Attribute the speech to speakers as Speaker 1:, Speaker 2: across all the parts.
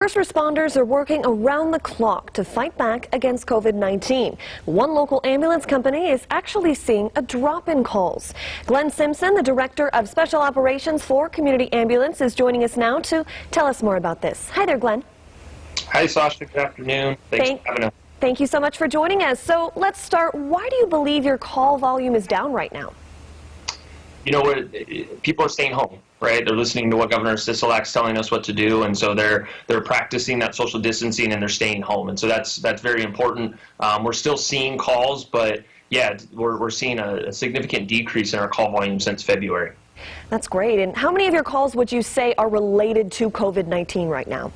Speaker 1: First responders are working around the clock to fight back against COVID-19. One local ambulance company is actually seeing a drop in calls. Glenn Simpson, the Director of Special Operations for Community Ambulance, is joining us now to tell us more about this. Hi there, Glenn.
Speaker 2: Hi, Sasha. Good afternoon. Thanks for having us.
Speaker 1: Thank you so much for joining us. So let's start. Why do you believe your call volume is down right now?
Speaker 2: You know, people are staying home, right? They're listening to what Governor Sisolak's telling us what to do, and so they're practicing that social distancing and they're staying home, and so that's very important. We're still seeing calls, but yeah, we're seeing a significant decrease in our call volume since February.
Speaker 1: That's great. And how many of your calls would you say are related to COVID-19 right now?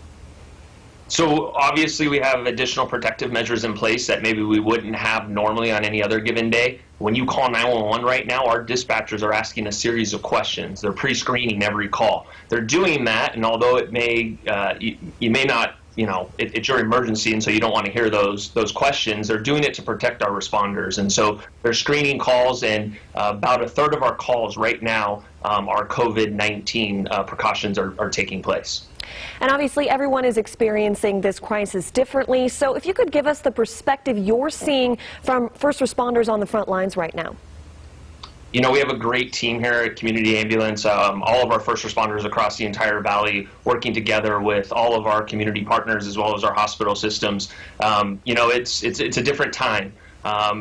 Speaker 2: So obviously we have additional protective measures in place that maybe we wouldn't have normally on any other given day. When you call 911 right now, our dispatchers are asking a series of questions. They're pre-screening every call. They're doing that, and although it may, you may not, you know, it's your emergency, and so you don't want to hear those questions. They're doing it to protect our responders, and so they're screening calls, and about a third of our calls right now are COVID-19 precautions are taking place.
Speaker 1: And obviously everyone is experiencing this crisis differently, so if you could give us the perspective you're seeing from first responders on the front lines right now.
Speaker 2: You know, we have a great team here at Community Ambulance. All of our first responders across the entire valley working together with all of our community partners as well as our hospital systems. You know, it's a different time.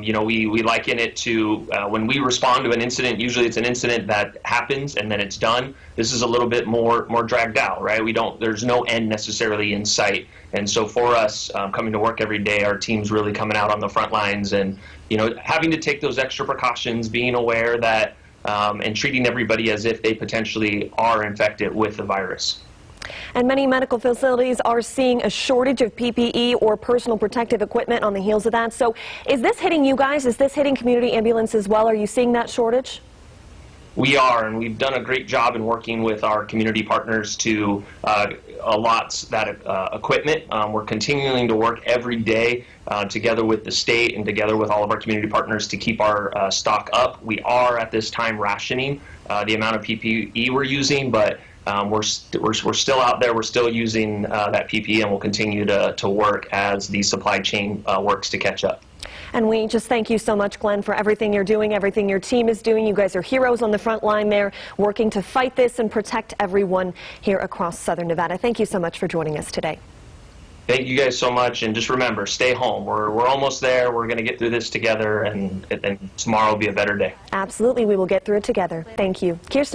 Speaker 2: You know, we liken it to when we respond to an incident. Usually it's an incident that happens and then it's done. This is a little bit more dragged out, right? There's no end necessarily in sight. And so for us, coming to work every day, our team's really coming out on the front lines and, you know, having to take those extra precautions, being aware that, and treating everybody as if they potentially are infected with the virus.
Speaker 1: And many medical facilities are seeing a shortage of PPE or personal protective equipment on the heels of that. So is this hitting you guys? Is this hitting Community Ambulance as well? Are you seeing that shortage?
Speaker 2: We are, and we've done a great job in working with our community partners to allot that equipment. We're continuing to work every day together with the state and together with all of our community partners to keep our stock up. We are at this time rationing the amount of PPE we're using, but we're still out there. We're still using that PPE, and we'll continue to work as the supply chain works to catch up.
Speaker 1: And we just thank you so much, Glenn, for everything you're doing, everything your team is doing. You guys are heroes on the front line there, working to fight this and protect everyone here across Southern Nevada. Thank you so much for joining us today.
Speaker 2: Thank you guys so much, and just remember, stay home. We're almost there. We're going to get through this together, and tomorrow will be a better day.
Speaker 1: Absolutely, we will get through it together. Thank you. Kirsten.